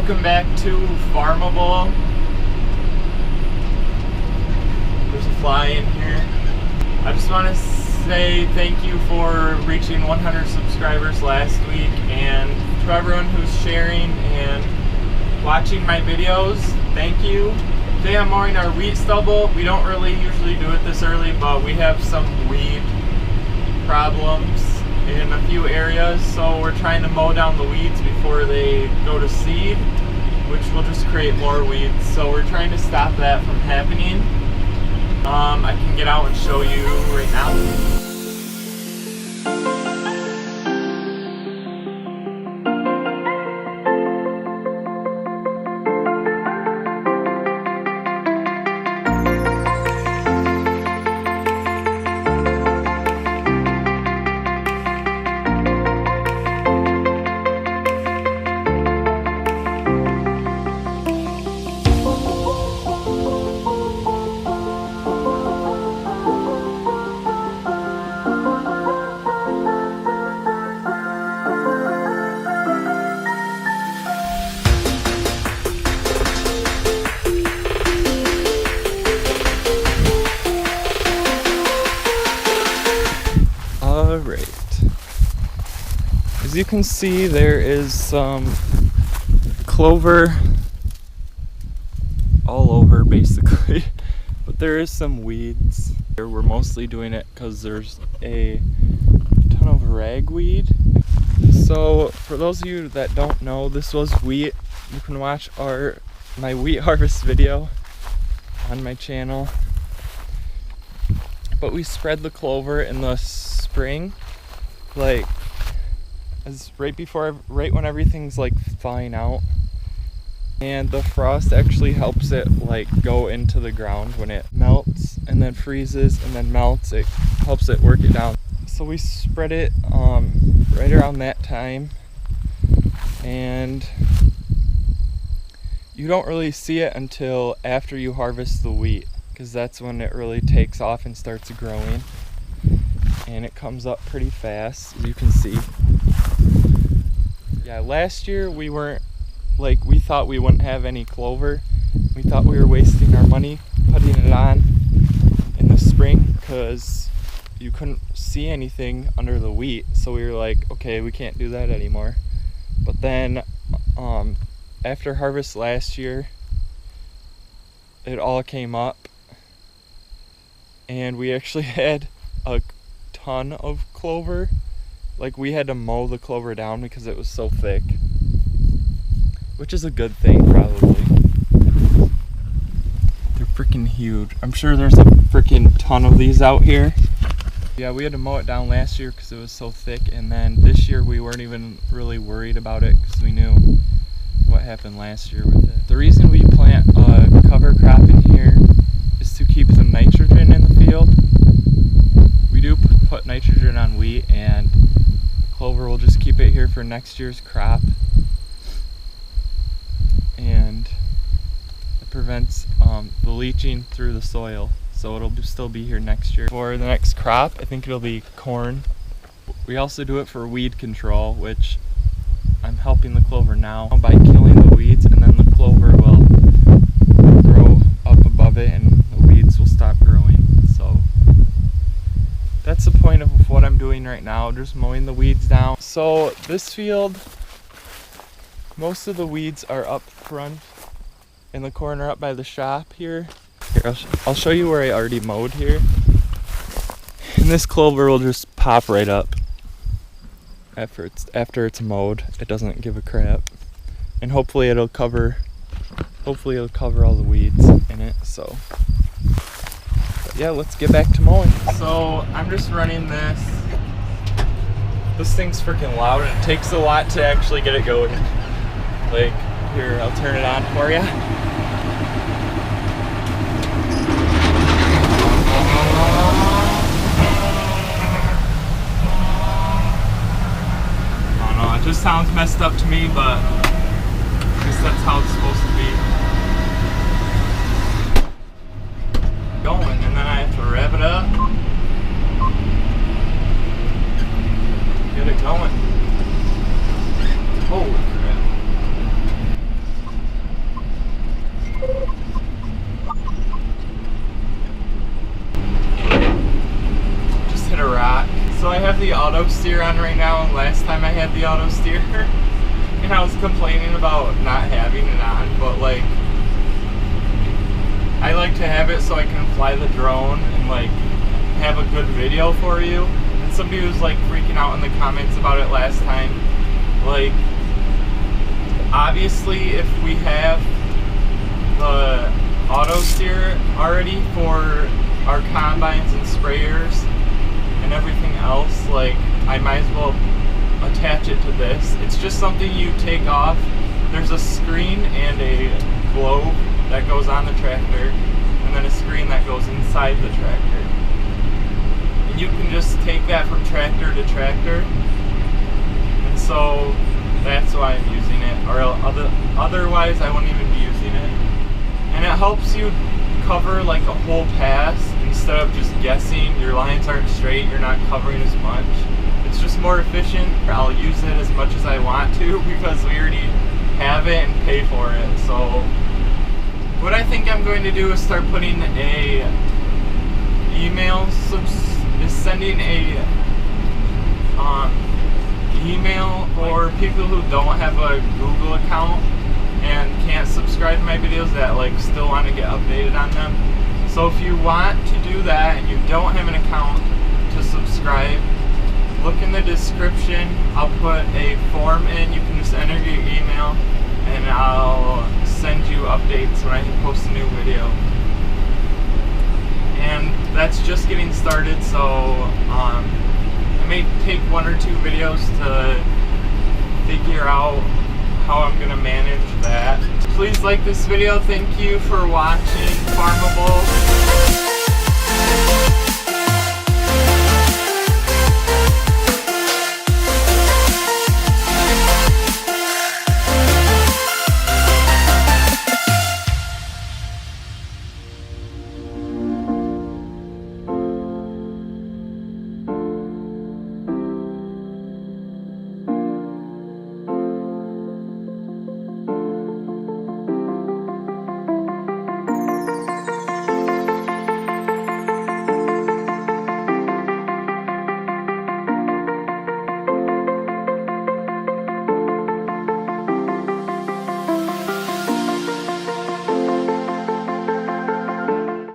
Welcome back to Farmable. There's a fly in here. I just want to say thank you for reaching 100 subscribers last week, and to everyone who's sharing and watching my videos, thank you. Today I'm mowing our wheat stubble. We don't really usually do it this early, but we have some weed problems in a few areas, so we're trying to mow down the weeds before they go to seed, which will just create more weeds. So we're trying to stop that from happening. I can get out and show you right now. Alright, as you can see, there is some clover all over basically, but there is some weeds. We're mostly doing it because there's a ton of ragweed. So for those of you that don't know, this was wheat. You can watch my wheat harvest video on my channel. But we spread the clover in the spring, like right when everything's like thawing out, and the frost actually helps it like go into the ground. When it melts and then freezes and then melts, it helps it work it down. So we spread it right around that time, and you don't really see it until after you harvest the wheat, because that's when it really takes off and starts growing, and it comes up pretty fast, as you can see. Yeah, last year we thought we wouldn't have any clover. We thought we were wasting our money putting it on in the spring because you couldn't see anything under the wheat, so we were like, okay, we can't do that anymore. But then after harvest last year, it all came up, and we actually had a ton of clover. Like, we had to mow the clover down because it was so thick, which is a good thing probably. They're freaking huge. I'm sure there's a freaking ton of these out here. Yeah, we had to mow it down last year because it was so thick, and then this year we weren't even really worried about it because we knew what happened last year with it. The reason we plant a cover crop in here is to keep the nitrogen in the field. We do put nitrogen on wheat, and clover will just keep it here for next year's crop, and it prevents the leaching through the soil, so it'll still be here next year. For the next crop, I think it'll be corn. We also do it for weed control, which I'm helping the clover now by killing the weeds, and then the clover will grow up above it and the weeds will stop growing. So that's the point of what I'm doing right now, just mowing the weeds down. So this field, most of the weeds are up front in the corner up by the shop here. Here, I'll show you where I already mowed here. And this clover will just pop right up after it's mowed. It doesn't give a crap. And hopefully it'll cover all the weeds in it. So yeah, let's get back to mowing. So I'm just running this. This thing's freaking loud, and it takes a lot to actually get it going. Like, here, I'll turn it on for you. I don't know, it just sounds messed up to me, but I guess that's how it's supposed to be. Going, and then I have to rev it up, get it going. Holy crap. right now. Last time I had the auto steer, and I was complaining about not having it on, but like, I like to have it so I can fly the drone and like have a good video for you. And somebody was like freaking out in the comments about it last time. Like, obviously if we have the auto steer already for our combines and sprayers and everything else, like, I might as well attach it to this. It's just something you take off. There's a screen and a globe that goes on the tractor, and then a screen that goes inside the tractor. And you can just take that from tractor to tractor. And so that's why I'm using it, or otherwise I wouldn't even be using it. And it helps you cover like a whole pass instead of just guessing. Your lines aren't straight, you're not covering as much. It's just more efficient. I'll use it as much as I want to because we already have it and pay for it. So what I think I'm going to do is start putting a sending a email for people who don't have a Google account and can't subscribe to my videos that like still want to get updated on them. So if you want to do that and you don't have an account to subscribe, look in the description. I'll put a form in. You can just enter your email and I'll send you updates when I post a new video. And that's just getting started, so I may take 1 or 2 videos to figure out how I'm gonna manage that. Please like this video. Thank you for watching Farmable.